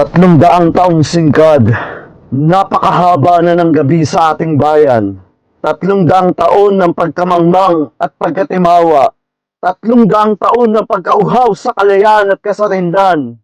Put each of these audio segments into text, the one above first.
300 taong singkad, napakahaba na ng gabi sa ating bayan. 300 taon ng pagkamangmang at pagkatimawa. 300 taon ng pagkauhaw sa kalayaan at kasarinlan.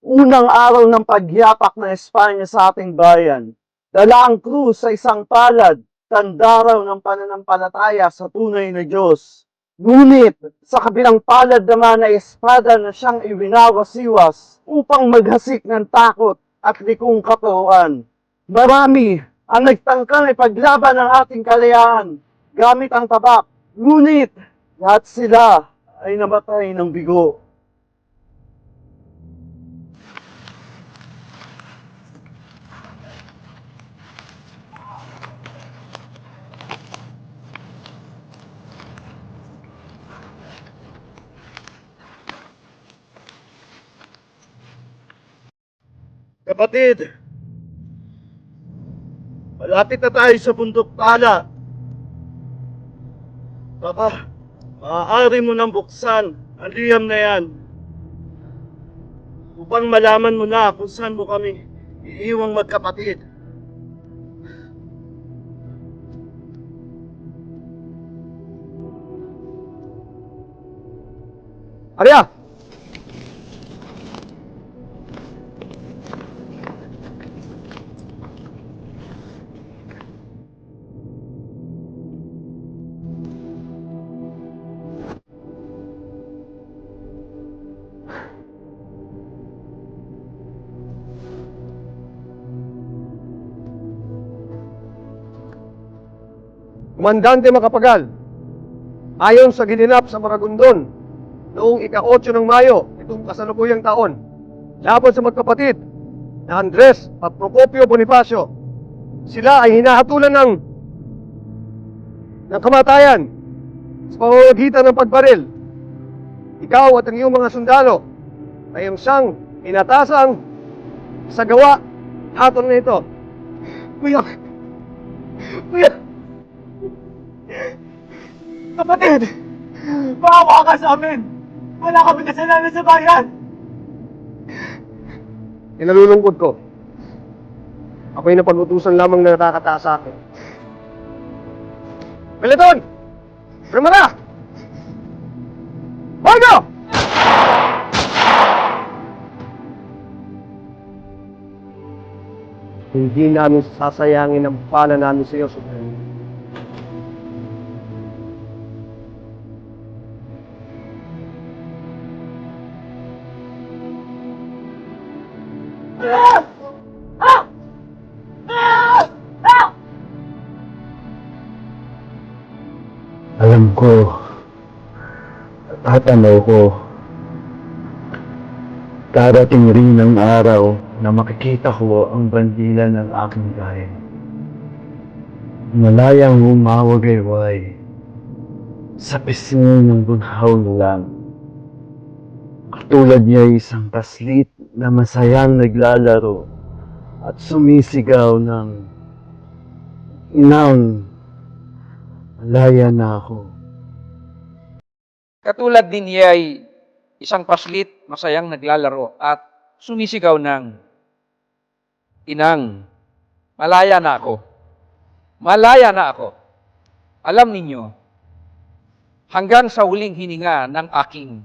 Unang araw ng pagyapak ng Espanya sa ating bayan. Dala ang krus sa isang palad, tanda raw ng pananampalataya sa tunay na Diyos. Ngunit, sa kabilang palad naman ay espada na siyang iwinawasiwas upang maghasik ng takot at likong katuruan. Marami ang nagtangkang ipaglaban ang ating kalayaan gamit ang tabak. Ngunit, lahat sila ay namatay ng bigo. Kapatid, malapit na tayo sa bundok tala. Baka, maaari mo nang buksan ang liham na yan upang malaman mo na kung saan mo kami iiwang magkapatid. Arya! Komandante Macapagal, ayon sa ginanap sa Maragondon noong ika-8 ng Mayo itong kasalukuyang taon, laban sa magkapatid na Andres at Procopio Bonifacio, sila ay hinahatulan ng kamatayan sa pamamagitan ng pagbaril. Ikaw at ang iyong mga sundalo ay ang siyang inatasang sa gawa hatol na ito. Kuya! Kuya! Kapatid! Maawa ka sa amin! Wala kami kasalanan sa bayan! Inalulungkot ko. Ako'y napag-utusan lamang na nakakataas sa akin. Peleton! Primera! Bago! Hindi namin sasayangin ang pala namin sa iyo, Supremo. Alam ko, at ano ko, darating rin ang araw na makikita ko ang bandila ng aking bayan. Malayang humawagayway sa pisngi ng bunhaw lang. Katulad niya isang paslit na masayang naglalaro at sumisigaw ng inang malaya na ako. Katulad din niya ay isang paslit, masayang naglalaro at sumisigaw ng inang, malaya na ako. Malaya na ako. Alam ninyo, hanggang sa huling hininga ng aking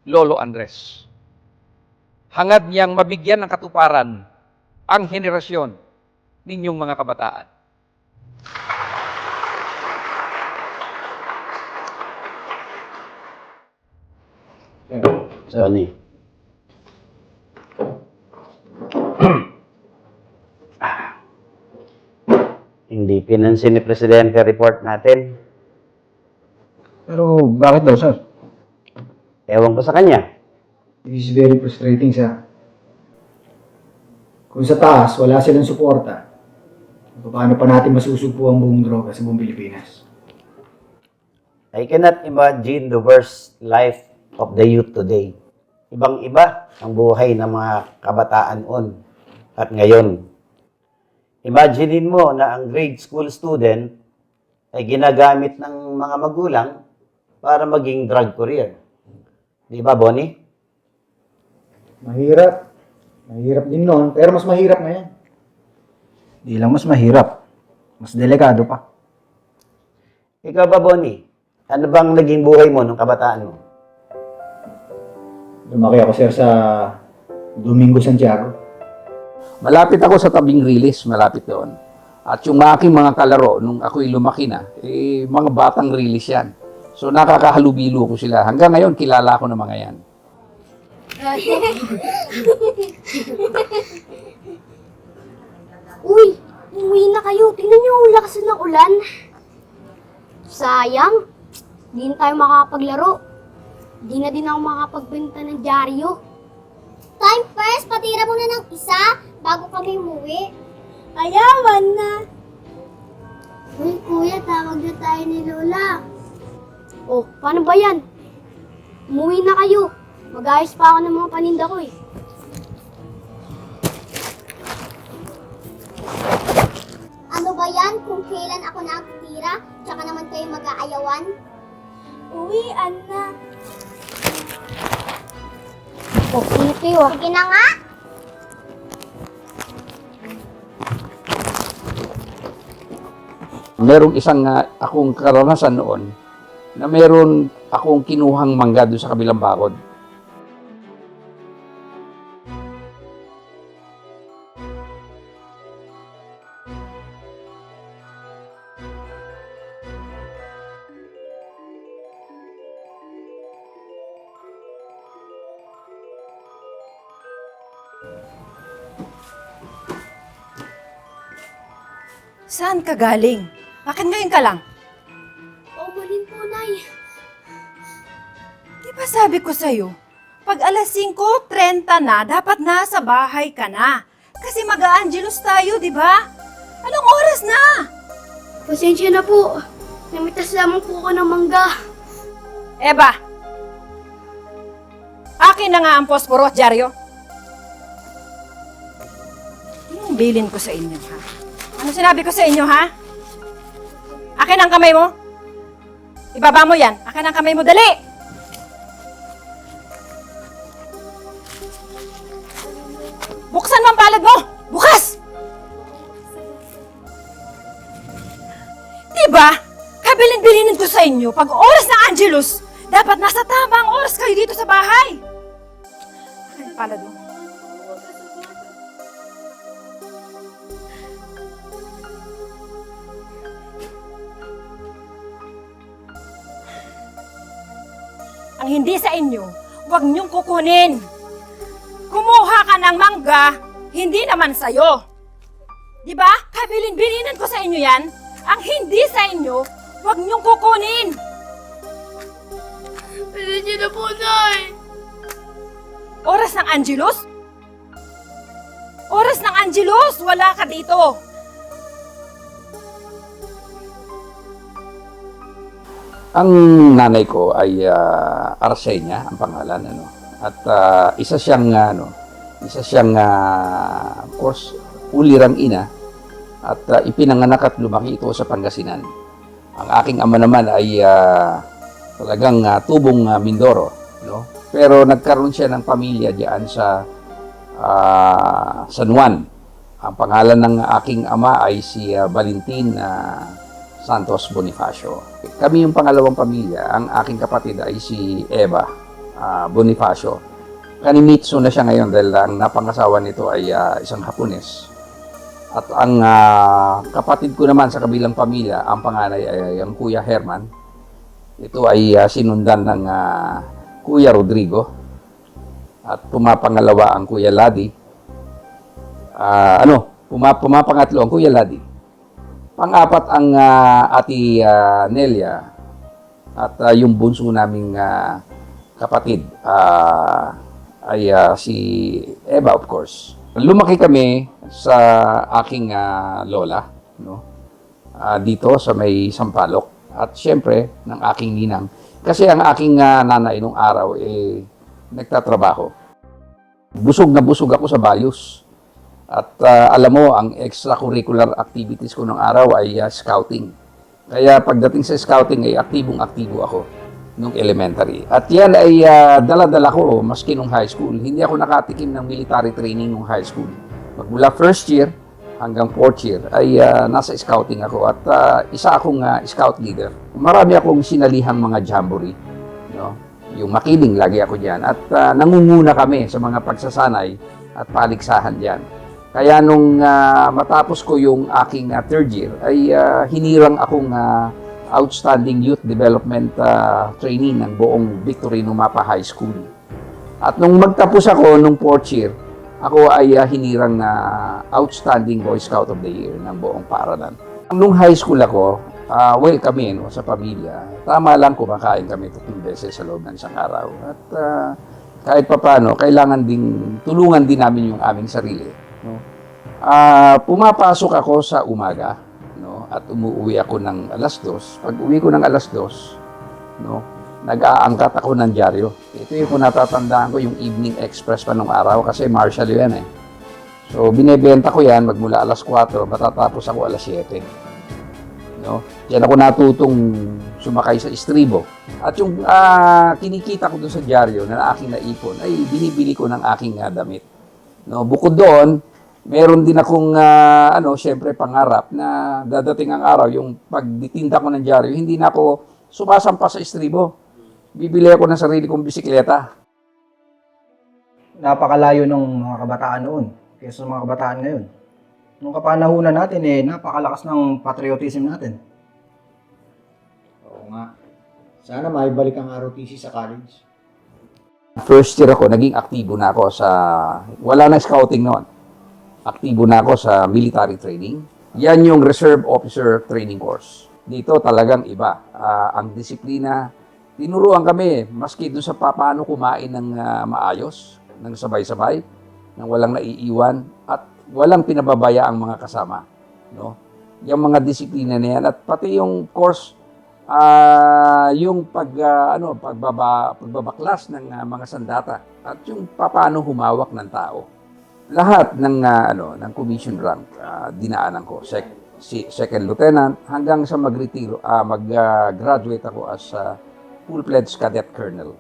Lolo Andres, hangad niyang mabigyan ng katuparan ang henerasyon ninyong mga kabataan. Sonny. Hindi pinansin ni Presidente report natin. Pero bakit daw, sir? Ewan ko sa kanya. This is very frustrating, sir. Kung sa taas, wala silang suporta, paano pa natin masusugpo ang buong droga sa buong Pilipinas? I cannot imagine the worst life of the youth today. Ibang-iba ang buhay ng mga kabataan noon at ngayon. Imaginein mo na ang grade school student ay ginagamit ng mga magulang para maging drug courier. Di ba, Bonnie? Mahirap. Mahirap din noon, pero mas mahirap ngayon. Di lang mas mahirap, mas delikado pa. Ikaw ba, Bonnie? Ano bang naging buhay mo nung kabataan mo? Lumaki ako, sir, sa Domingo, Santiago. Malapit ako sa tabing Riles, malapit doon. At yung aking mga kalaro, nung ako'y lumaki na, mga batang Riles yan. So nakakahalubilo ko sila. Hanggang ngayon, kilala ko ng mga yan. Uy, umuwi na kayo. Tingnan niyo, ang lakas ng ulan. Sayang. Di na tayo makakapaglaro. Di na din ako makapagbenta ng dyaryo. Time first, patira muna ng isa bago kami umuwi. Ayawan na. Uy, kuya, tawag na tayo ni Lola. Oh, paano ba yan? Umuwi na kayo. Mag-ayos pa ako ng mga paninda ko eh. Ano ba yan kung kailan ako nakatira, tsaka naman kayo mag-aayawan? Uwian na. Oh, sige ah. Sige na nga. Merong isang akong karanasan noon na meron akong kinuhang mangga doon sa kabilang bakod. Saan ka galing? Bakit ngayon ka lang? Umanin po, Nay. Di ba sabi ko sa'yo, pag alas 5:30 na, dapat nasa bahay ka na. Kasi mag-a-angelus tayo, di ba? Anong oras na? Pasensya na po. Namitas lamang po ako ng mangga. Eba, akin na nga ang posporo at dyaryo. Yung bilin ko sa inyo, ha? Ano sinabi ko sa inyo, ha? Akin ang kamay mo. Ibaba mo yan. Akin ang kamay mo. Dali! Buksan mo ang palad mo! Bukas! Diba? Kabilin-bilinin ko sa inyo, pag oras ng Angelus, dapat nasa tamang oras kayo dito sa bahay. Akin ang palad mo. Ang hindi sa inyo, huwag niyong kukunin. Kumuha ka ng mangga, hindi naman sa'yo. Di ba? Kabilin-bilinan ko sa inyo yan. Ang hindi sa inyo, huwag niyong kukunin. Pasensya na po, Nay. Oras ng Angelus? Oras ng Angelus, wala ka dito. Ang nanay ko ay Arsenia, ang pangalan, ano. At isa siyang of course, ulirang ina at ipinanganak at lumaki ito sa Pangasinan. Ang aking ama naman ay talagang tubong Mindoro, no? Pero nagkaroon siya ng pamilya diyan sa San Juan. Ang pangalan ng aking ama ay si Valentin Santos Bonifacio. Kami yung pangalawang pamilya. Ang aking kapatid ay si Eva Bonifacio. Kanimitsu na siya ngayon dahil ang napangasawa nito ay isang Hapones. At ang kapatid ko naman sa kabilang pamilya, ang panganay ay ang Kuya Herman. Ito ay sinundan ng Kuya Rodrigo. At pumapangalawa ang Kuya Ladi. Pumapangatlo ang Kuya Ladi. Pang-apat ang Ati Nelia at yung bunso naming kapatid ay si Eva, of course. Lumaki kami sa aking lola, no? Dito sa may Sampaloc at syempre ng aking ninang. Kasi ang aking nanay nung araw nagtatrabaho. Busog na busog ako sa bayos. At alam mo, ang extracurricular activities ko ng araw ay scouting. Kaya pagdating sa scouting ay aktibong-aktibo ako. nung elementary. At yan ay dala-dala ko maski nung high school. Hindi ako nakatikim ng military training nung high school. Magmula first year hanggang fourth year ay nasa scouting ako at isa akong scout leader. Marami akong sinalihang mga jamboree. No? Yung makiling, lagi ako dyan. At nangunguna kami sa mga pagsasanay at paligsahan dyan. Kaya nung matapos ko yung aking third year, ay hinirang akong outstanding youth development trainee ng buong Victorino Mapa High School. At nung magtapos ako nung fourth year, ako ay hinirang na outstanding Boy Scout of the Year ng buong paaralan. Nung high school ako, well kami no, sa pamilya, tama lang kumakain kami 3 beses sa loob ng isang araw. At kahit papano, kailangan ding tulungan din namin yung aming sarili. No? Pumapasok ako sa umaga, no? At umuwi ako ng alas 2. Pag uwi ko ng alas 2, no? Nag-aangkat ako ng dyaryo. Ito yung kung natatandaan ko, yung Evening Express pa nung araw kasi Marshall yan eh. So, binebenta ko yan magmula alas 4, matatapos ako alas 7. No? Diyan ako natutong sumakay sa istribo. At yung kinikita ko doon sa dyaryo na aking naipon ay binibili ko ng aking damit. No? Bukod doon, meron din akong syempre pangarap na dadating ang araw yung pagditinda ko ng dyaryo, hindi na ako sumasampa sa istribo. Bibili ako ng sarili kong bisikleta. Napakalayo ng mga kabataan noon kaysa sa mga kabataan ngayon. Nung kapanahunan natin napakalakas ng patriotism natin. Oo nga. Sana maibalik ang ROTC sa college. First year ako, naging aktibo na ako sa, wala na scouting noon. Aktibo na ako sa military training. Yan yung Reserve Officer Training Course. Dito talagang iba. Ang disiplina, tinuruan kami, maski doon sa paano kumain ng maayos, ng sabay-sabay, ng walang naiiwan, at walang pinababaya ang mga kasama. No? Yung mga disiplina na yan, at pati yung course, yung pagbabaklas ng mga sandata, at yung paano humawak ng tao. Lahat ng commission rank, dinaanan ko, second lieutenant, hanggang sa mag-graduate ako as full-fledged cadet colonel.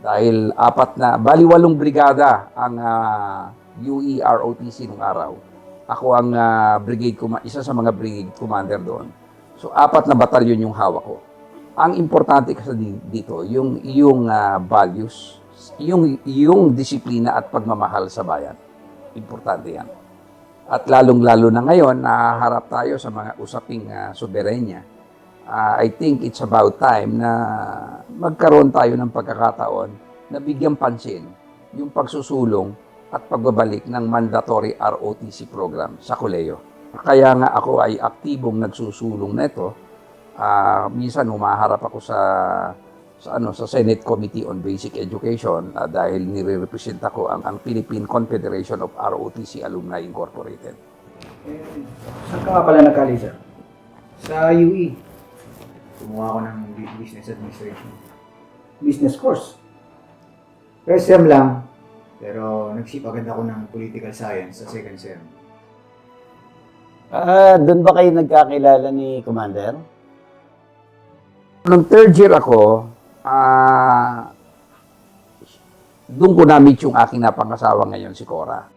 Dahil 8 brigada ang UE ROTC nung araw. Ako ang isa sa mga brigade commander doon. So 4 na batalyon yung hawak ko. Ang importante kasi dito, yung values, yung disiplina at pagmamahal sa bayan. Importante yan. At lalong-lalo na ngayon, nahaharap tayo sa mga usaping soberenya. I think it's about time na magkaroon tayo ng pagkakataon na bigyang pansin yung pagsusulong at pagbabalik ng mandatory ROTC program sa kolehiyo. Kaya nga ako ay aktibong nagsusulong na ito. Minsan humaharap ako sa Senate Committee on Basic Education dahil nire-represent ako ang Philippine Confederation of ROTC Alumni Incorporated. Saan ka nga pala nagkali, sir? Sa UE. Kumuha ako ng business administration. Business course. First sem lang, pero nagsip agad ako ng political science sa second sem. Doon ba kayo nagkakilala ni Commander? Nung third year ako, doon ko na-meet yung aking napangasawa ngayon, si Cora.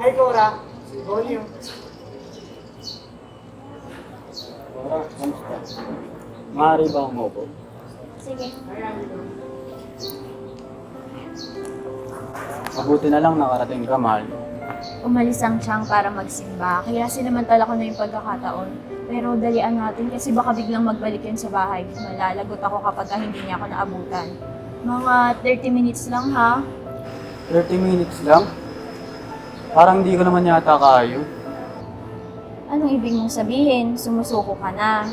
Hi, Cora. Bonyo. Maaari ba ang mobo? Sige. Mabuti na lang nakarating ka, mahal. Umalis ang Chang para magsimba, kaya sinamantala ko na yung pagkakataon. Pero dalian natin kasi baka biglang magbalik yun sa bahay. Malalagot ako kapag hindi niya ako naabutan. Mga 30 minutes lang ha. 30 minutes lang? Parang hindi ko naman yata kaya. Anong ibig mong sabihin? Sumusuko ka na.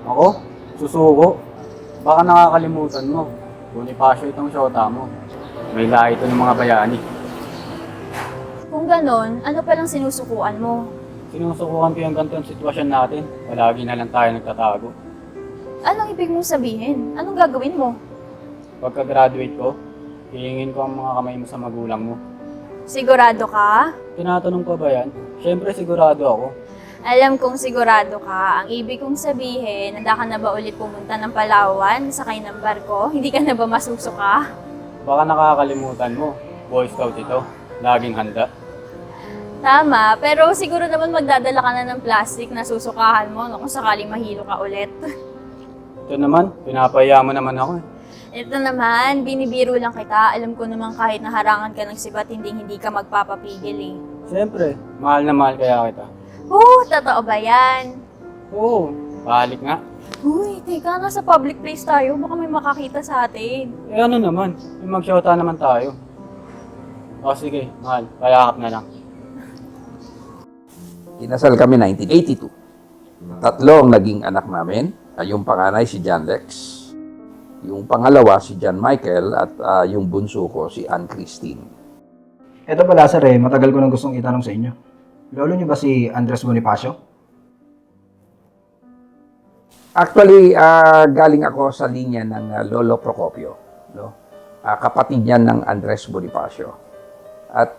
Ako? Susuko? Baka nakakalimutan mo. Bonifacio itong syota mo. May lahi ito ng mga bayani. Kung ganon, ano palang sinusukuan mo? Sinusukuhan ko yung ganitong sitwasyon natin. Palagi na lang tayo nagtatago. Anong ibig mong sabihin? Anong gagawin mo? pagka-graduate ko, hihingin ko ang mga kamay mo sa magulang mo. Sigurado ka? Tinatanong pa ba yan? Siyempre sigurado ako. Alam kong sigurado ka. Ang ibig kong sabihin, handa ka na ba ulit pumunta ng Palawan, sakay ng barko? Hindi ka na ba masusuka? Baka nakakalimutan mo, Boy Scout ito. Laging handa. Tama, pero siguro naman magdadala ka na ng plastic na susukahan mo no, kung sakaling mahilo ka ulit. Ito naman, pinapahiya mo naman ako eh. Ito naman, binibiro lang kita. Alam ko naman kahit naharangan ka ng sibat, hindi ka magpapapigil eh. Siyempre, mahal na mahal kaya kita. Totoo ba yan? Oo, balik nga. Uy, teka, nasa public place tayo. Baka may makakita sa atin. Eh ano naman, yung mag-shota naman tayo. O sige, mahal, kayakap na lang. Kinasal kami 1982. Tatlo ang naging anak namin. Yung panganay si John Lex, yung pangalawa si John Michael, at yung bunso ko si Ann Christine. Ito pala sir matagal ko nang gustong itanong sa inyo. Lolo niyo ba si Andres Bonifacio? Actually, galing ako sa linya ng Lolo Procopio. No? Kapatid niya ng Andres Bonifacio. At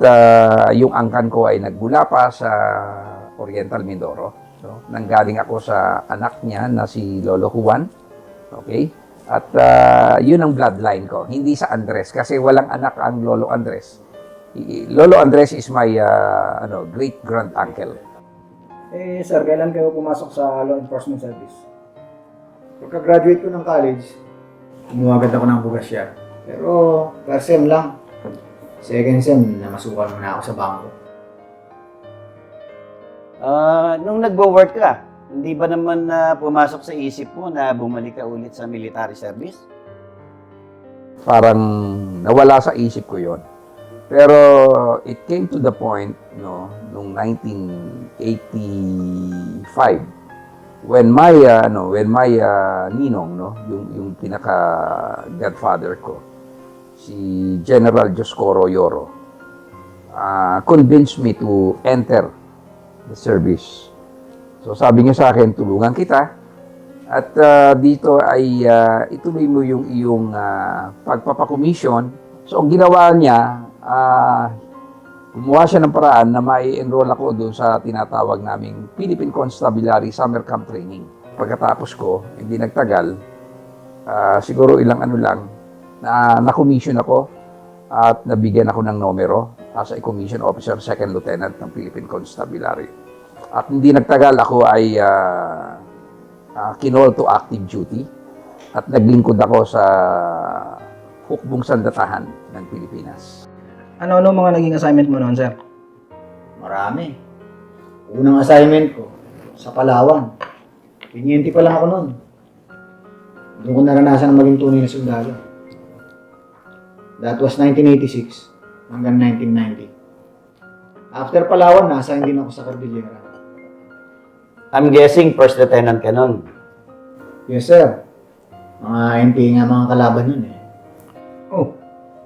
yung angkan ko ay nagmula pa sa Oriental Mindoro. So, nanggaling ako sa anak niya na si Lolo Juan. Okay? At yun ang bloodline ko. Hindi sa Andres kasi walang anak ang Lolo Andres. Lolo Andres is my great-grand uncle. Sir, kailan kayo pumasok sa law enforcement service? Pagka-graduate ko ng college, kumuha agad ako ng bugasya. Pero, first sem lang. Second sem, namasukan muna ako sa bangko. Nung nagwo-work ka, hindi ba naman pumasok sa isip mo na bumalik ka ulit sa military service? Parang nawala sa isip ko yon. Pero it came to the point, no, noong 1985 when my ninong, no, yung pinaka godfather ko, si General Joscoro Yoro, convinced me to enter the service. So sabi niya sa akin, tulungan kita at dito ay ituloy mo yung iyong pagpapakomisyon. So ang ginawa niya, gumawa siya ng paraan na mai-enroll ako doon sa tinatawag naming Philippine Constabulary Summer Camp Training. Pagkatapos ko, hindi nagtagal, siguro ilang ano lang, na-commission ako at nabigyan ako ng numero as a commission officer, second lieutenant ng Philippine Constabulary. At hindi nagtagal, ako ay kinol to active duty at naglingkod ako sa hukbong sandatahan ng Pilipinas. Ano mga naging assignment mo noon, sir? Marami. Unang assignment ko, sa Palawan. Pinyente pa lang ako noon. Doon ko naranasan ang maging tunay na sundalo. That was 1986 hanggang 1990. After Palawan, na-assign din ako sa Cordillera. I'm guessing first lieutenant ka nun. Yes, sir. Mga NPA nga mga kalaban yun eh. Oh,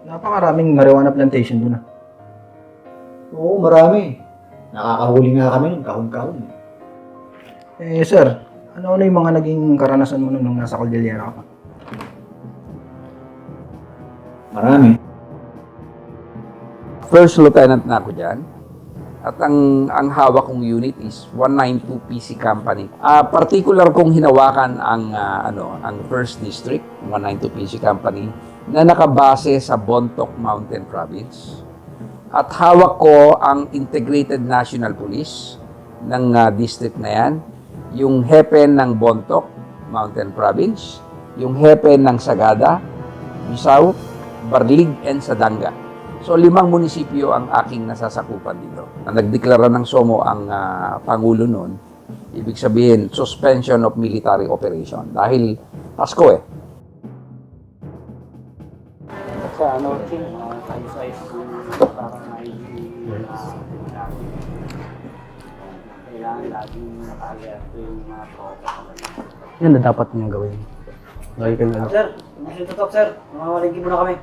napakaraming marijuana plantation doon ah. Oo, marami. Nakakahuli nga kami nun, kahon-kahon eh. Sir, ano yung mga naging karanasan mo nung nasa Cordillera ka pa? Marami. First lieutenant na ako dyan. At ang hawak kong unit is 192 PC Company. Particular kong hinawakan ang 1st District, 192 PC Company, na nakabase sa Bontoc Mountain Province. At hawak ko ang Integrated National Police ng district na yan, yung hepe ng Bontoc Mountain Province, yung hepe ng Sagada, Misao, Barlig, and Sadanga. So, 5 munisipyo ang aking nasasakupan dito. Na nagdeklara ng SOMO ang Pangulo noon, ibig sabihin, suspension of military operation. Dahil Pasko eh. Sa size parang may kailangan laging naka-alert yung mga tropa. Yan na dapat niyang gawin. Lagi ka na. Sir, mission to top, sir. Mamamalingki muna kami.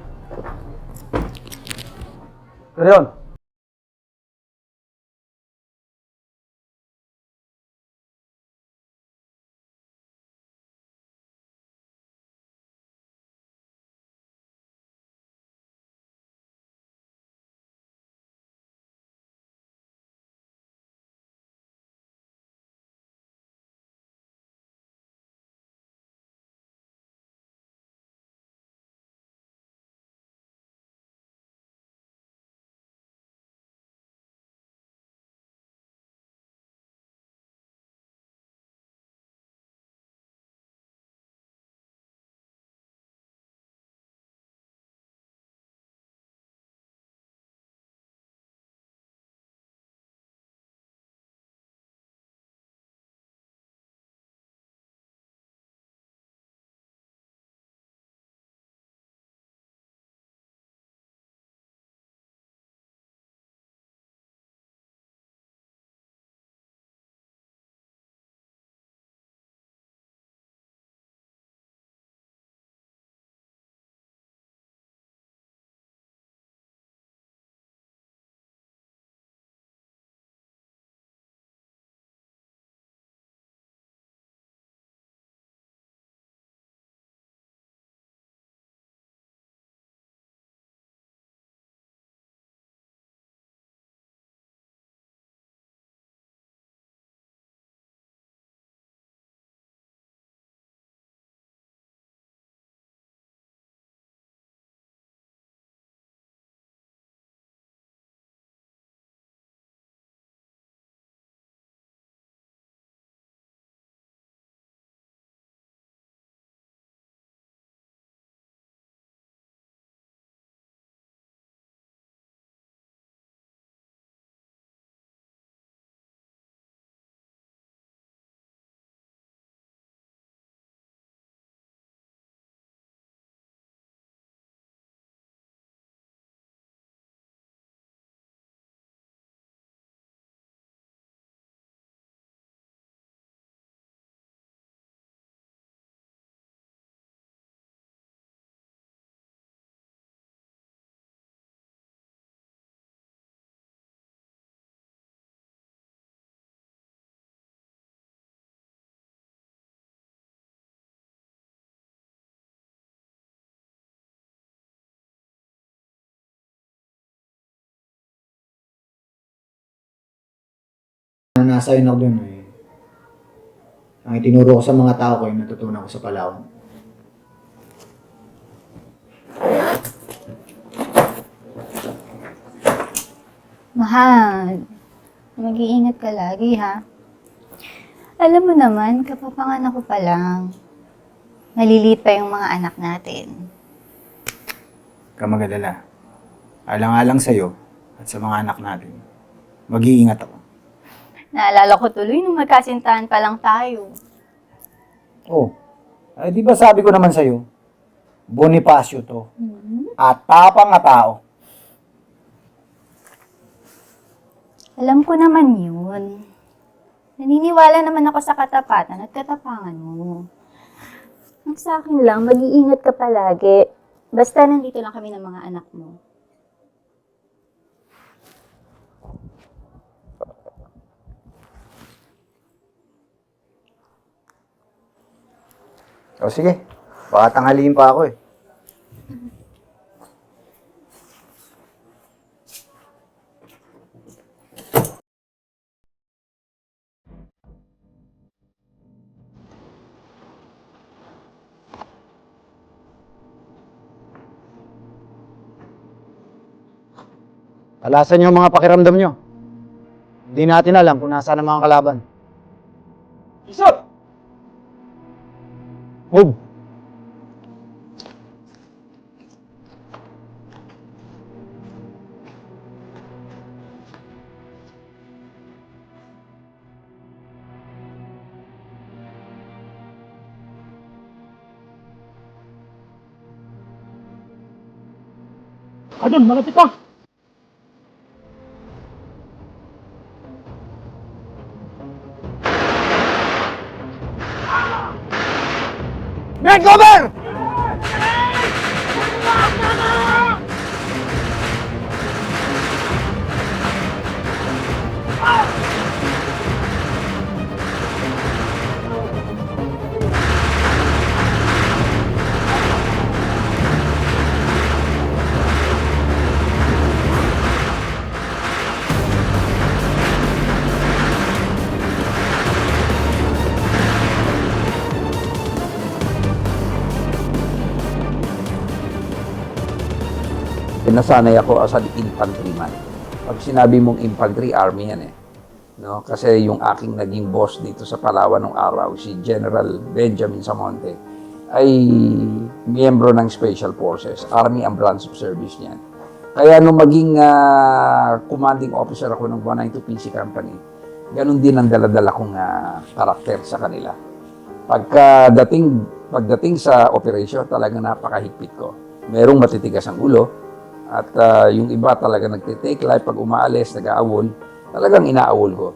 Pero yun, na-assign ako dun eh. Ang itinuro ko sa mga tao ko yung natutunan ko sa Palawan. Mahal, mag-iingat ka lagi ha. Alam mo naman, kapapanganak ko pa lang. Maliliit pa yung mga anak natin. Huwag ka mag-alala. Alang-alang sa'yo at sa mga anak natin. Mag-iingat ako. Naalala ko tuloy nung magkasintahan pa lang tayo. Oh, ay di ba sabi ko naman sa'yo, Bonifacio to. At tapang na tao. Alam ko naman yun. Naniniwala naman ako sa katapatan at katapangan mo. Ang sa akin lang, mag-iingat ka palagi. Basta nandito lang kami ng mga anak mo. O sige, baka tanghaliin pa ako eh. Alasan niyo ang mga pakiramdam niyo. Hindi natin alam kung nasaan ang mga kalaban. Isot! Move! Adun, malapit ka! Men, cover! Nasanay ako as an infantryman. Pag sinabi mong infantry, army yan eh. No? Kasi yung aking naging boss dito sa Palawan nung araw, si General Benjamin Samonte, ay miyembro ng Special Forces. Army ang branch of service niyan. Kaya nung maging commanding officer ako ng 192 PC Company, ganun din ang daladala kong karakter sa kanila. Pagdating sa operation, talaga napakahigpit ko. Merong matitigas ang ulo, at yung iba talaga nagtitake life pag umaalis, nag-aawol, talagang inaawol ko.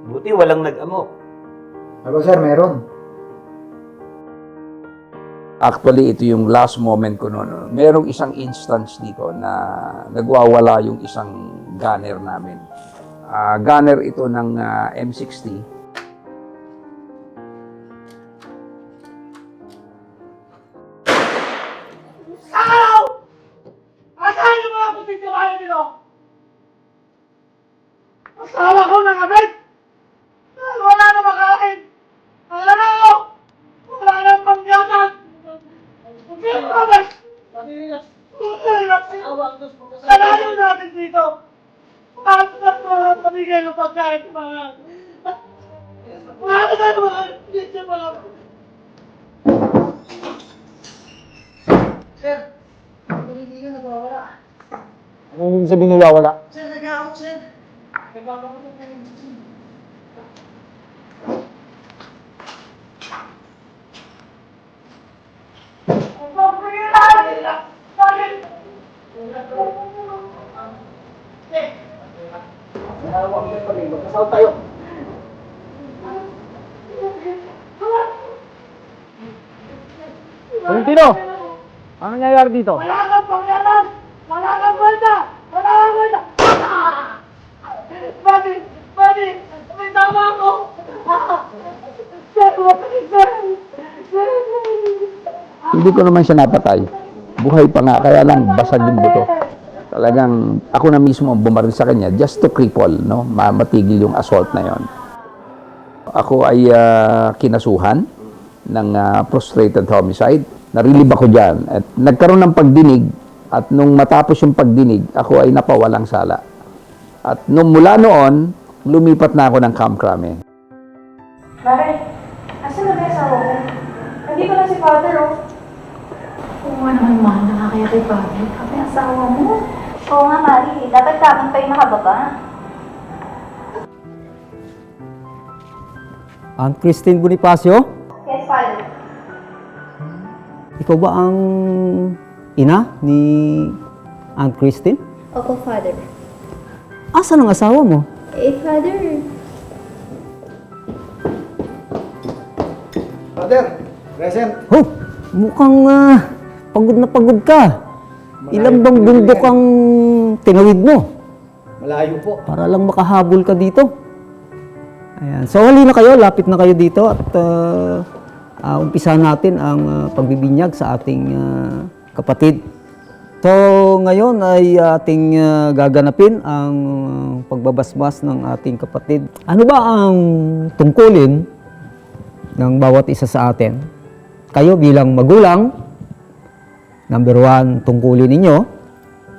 Buti walang nag-amok. Ako sir, meron. Actually, ito yung last moment ko noon. Merong isang instance dito na nagwawala yung isang gunner namin. Gunner ito ng M60. Asahan yung mga puting tibayan nito! Asawa ko ng abit! Wala na makain! Wala na ako! Wala na pangyasan! Pero abit! Kalayo natin dito! Bakit na mga pamigay ng pagkain sa mga... Bakit na mga... Dito mga... Sir! Hindi ka nagwawala. Ano yung sabihin nawawala? Sir, nag-out, sir. Nagwawala ko na. Kasal tayo. Valentino! Ano nangyayari dito? Wala kang pangyalan! Wala kang kwenta! Wala kang kwenta! Buddy! Buddy! May tama ako! Sir, mapatid, sir! Hindi ko naman siya napatay. Buhay pa nga, kaya lang basag yung buto. Talagang ako na mismo ang bumaril sa kanya just to cripple, no? Matigil yung assault na yon. Ako ay kinasuhan ng frustrated homicide. Narilib ako dyan. At nagkaroon ng pagdinig at nung matapos yung pagdinig, ako ay napawalang sala. At nung mula noon, lumipat na ako ng Camp Crame. Mare, asan na ba yung asawa ko? Nandito na si Father, oh. Oo nga naman, mahal na nga kaya kay Father. Kapag yung asawa mo. Oo nga, Mari. Dapat kapon pa yung nakababa. Aunt Christine Bonifacio? Yes, Father. Ikaw ba ang ina ni Aunt Christine? Opo, Father. Asan ang asawa mo? Father. Father, present. Oh, mukhang pagod na pagod ka. Ilang bang bundok ang tinawid mo? Malayo po. Para lang makahabol ka dito. Ayan. So, hali na kayo. Lapit na kayo dito. At umpisa natin ang pagbibinyag sa ating kapatid. So, ngayon ay ating gaganapin ang pagbabasbas ng ating kapatid. Ano ba ang tungkulin ng bawat isa sa atin? Kayo bilang magulang, number 1, tungkulin ninyo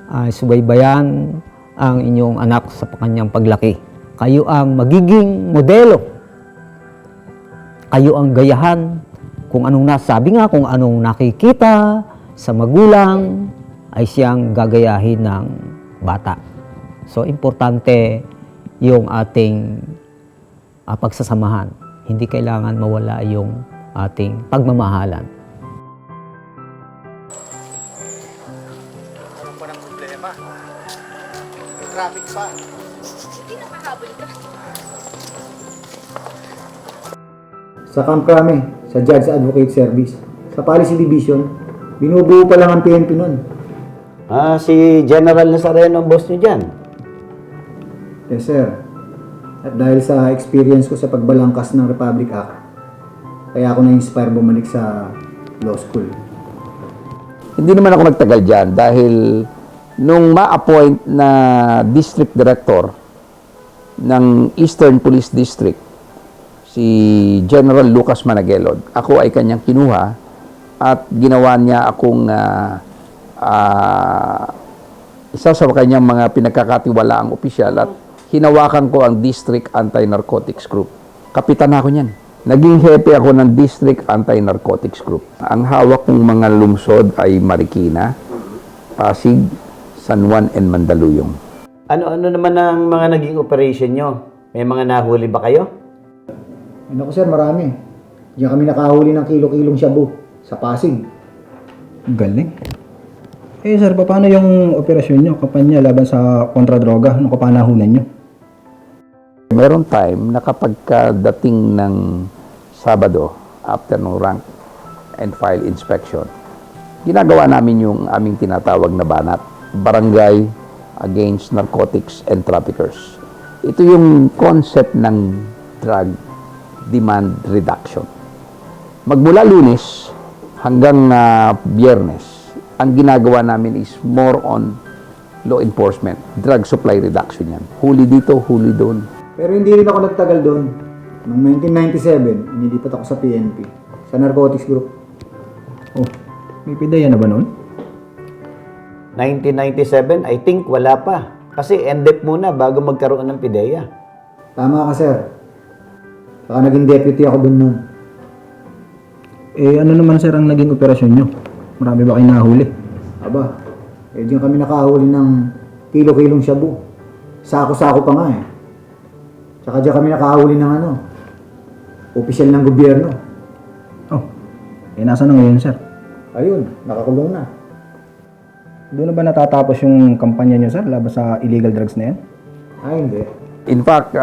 ay subaybayan ang inyong anak sa kanyang paglaki. Kayo ang magiging modelo. Kayo ang gayahan kung anong nasabi nga, kung anong nakikita sa magulang ay siyang gagayahin ng bata. So, importante yung ating pagsasamahan. Hindi kailangan mawala yung ating pagmamahalan. Ano pa ng problema? May traffic pa. Sa Camp Crame, sa Judge Advocate Service, sa Policy Division, binubuo pa lang ang PNP nun. Si General Nazareno ang boss niyo dyan. Yes, sir. At dahil sa experience ko sa pagbalangkas ng Republic Act, kaya ako na-inspire bumalik sa law school. Hindi naman ako nagtagal dyan dahil nung ma-appoint na district director ng Eastern Police District, si General Lucas Managelod, ako ay kanyang kinuha at ginawa niya akong isa sa kanyang mga pinagkakatiwalaang opisyal at hinawakan ko ang District Anti-Narcotics Group. Kapitan ako niyan. Naging hepe ako ng District Anti-Narcotics Group. Ang hawak kong mga lungsod ay Marikina, Pasig, San Juan, and Mandaluyong. Ano naman ang mga naging operation nyo? May mga nahuli ba kayo? Ano ko, sir, marami. Diyan kami nakahuli ng kilo-kilong shabu sa Pasig. Galing. Eh sir, paano yung operasyon nyo, kampanya laban sa kontradroga nung kapanahunan nyo? Meron time na kapag dating ng Sabado, after ng rank and file inspection, ginagawa namin yung aming tinatawag na banat, Barangay Against Narcotics and Traffickers. Ito yung concept ng drug demand reduction. Magmula Lunes hanggang Biyernes, ang ginagawa namin is more on law enforcement, drug supply reduction yan. Huli dito, huli doon. Pero hindi rin ako nagtagal doon. Noong 1997, inilipat ako sa PNP, sa Narcotics Group. Oh, may pidaya na ba noon? 1997, I think wala pa. Kasi NDEP muna bago magkaroon ng PIDEA. Tama ka, sir. Saka naging deputy ako doon noon. Eh ano naman sir ang naging operasyon nyo? Marami ba kayo nahuli? Aba, diyan kami nakahuli ng kilo-kilong shabu. Sako-sako pa nga eh. Tsaka diyan kami nakahuli ng opisyal ng gobyerno. Oh, eh nasa na ngayon sir? Ayun, nakakulong na. Doon na ba natatapos yung kampanya nyo sir laban sa illegal drugs na yan? Hindi. In fact,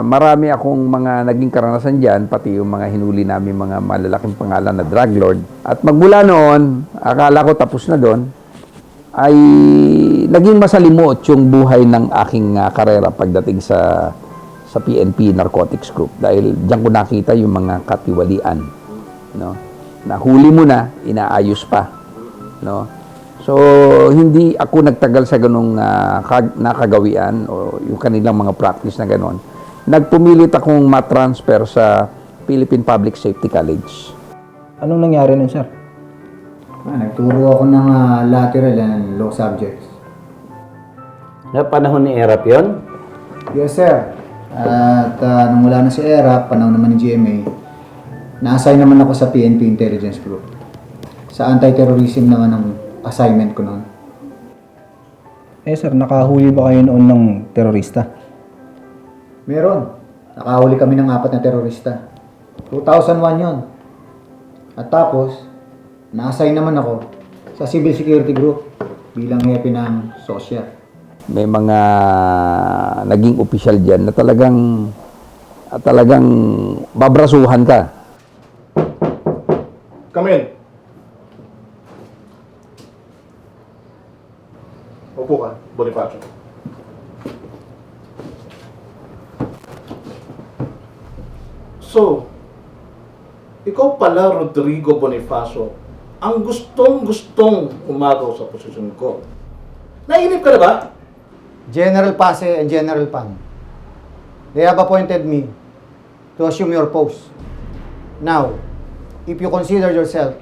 marami akong mga naging karanasan dyan, pati yung mga hinuli namin mga malalaking pangalan na drug lord. At magmula noon, akala ko tapos na doon, ay naging masalimuot yung buhay ng aking karera pagdating sa PNP Narcotics Group. Dahil diyan ko nakita yung mga katiwalian. No? Nahuli mo na, inaayos pa. No? So, hindi ako nagtagal sa ganong nakagawian o yung kanilang mga practice na ganon. nagpumilit akong matransfer sa Philippine Public Safety College. Anong nangyari nun, sir? Nagturo ako ng lateral and low subjects. Na panahon ni Erap yun? Yes, sir. At nung wala na si ERAP, panahon naman ng GMA, na-assign naman ako sa PNP Intelligence Group. Sa anti-terrorism naman ang assignment ko noon. Sir, nakahuli ba kayo noon ng terorista? Meron. Nakahuli kami ng 4 na terorista. 2001 yon. At tapos, na-assign naman ako sa Civil Security Group bilang hepe ng SOSYA. May mga naging opisyal dyan na talagang babrasuhan ka. Come in. Upo ka, Bonifacio. So, ikaw pala, Rodrigo Bonifacio, ang gustong-gustong umagaw sa posisyon ko. Nainip ka na ba? General Pase and General Pan, they have appointed me to assume your post. Now, if you consider yourself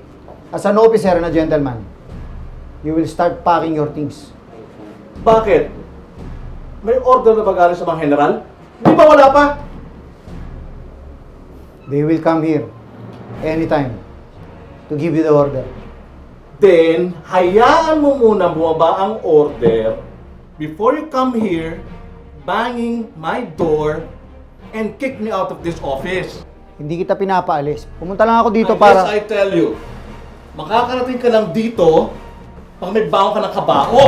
as an officer and a gentleman, you will start packing your things. Bakit? May order na ba galing sa mga general? Di ba wala pa? They will come here anytime to give you the order. Then, hayaan mo muna bumaba ang order before you come here, banging my door, and kick me out of this office. Hindi kita pinapaalis. Pumunta lang ako dito Yes, para... I tell you, makakarating ka lang dito pag may baon ka ng kabao.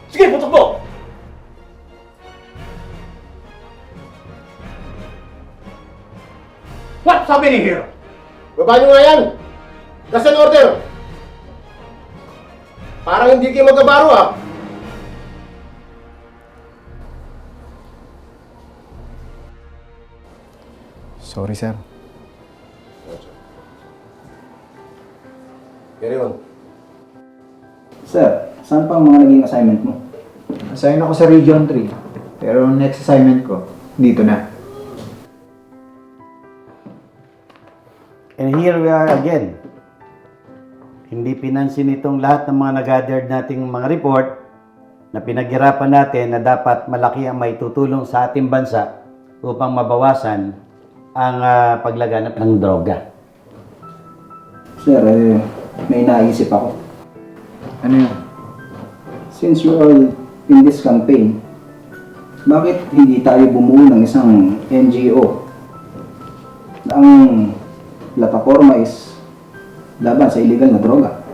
Sige, putok mo! What's happening here? Baba nyo nga yan! That's an order! Parang hindi kayo magkabaro ah! Sorry, sir. Carry on. Sir, saan pa ang mga naging assignment mo? Assign ako sa Region 3. Pero next assignment ko, dito na. And here we are again. Hindi pinansin itong lahat ng mga nag-gathered nating mga report na pinaghirapan natin na dapat malaki ang may tutulong sa ating bansa upang mabawasan ang paglaganap ng droga. Sir, may naisip ako. Ano yun? Since you all in this campaign, bakit hindi tayo bumuo ng isang NGO? Ang plataforma is laban sa illegal na droga.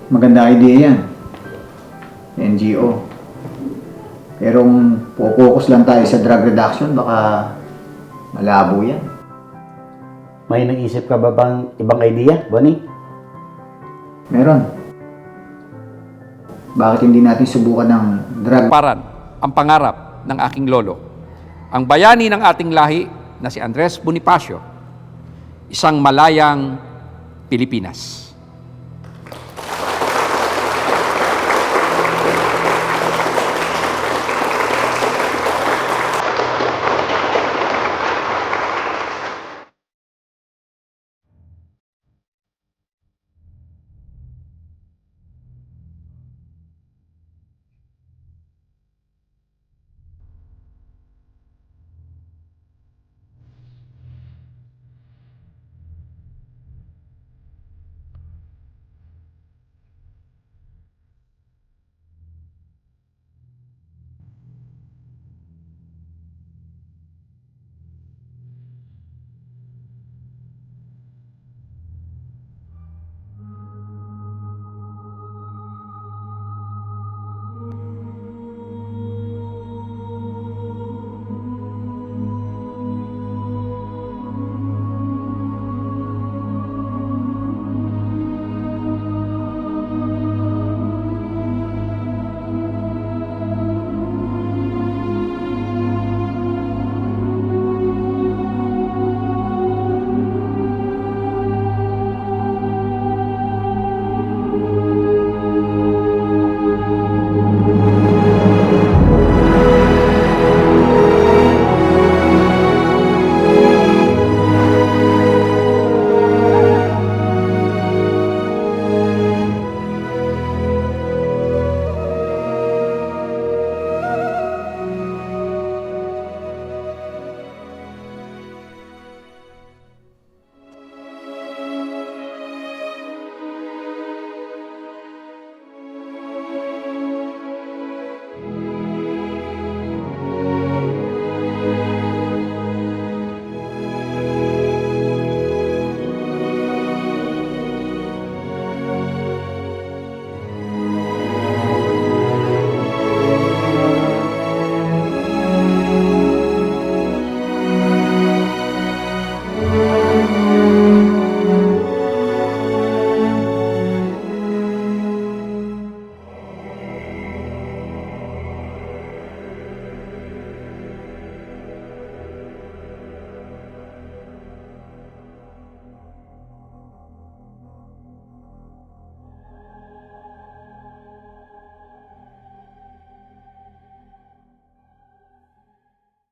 Maganda idea yan. NGO. Pero kung focus lang tayo sa drug reduction, baka malabo yan. May naisip ka ba bang ibang idea, Bonnie? Meron. Bakit hindi natin subukan ng drug? Paran ang pangarap ng aking lolo. Ang bayani ng ating lahi na si Andres Bonifacio, isang malayang Pilipinas.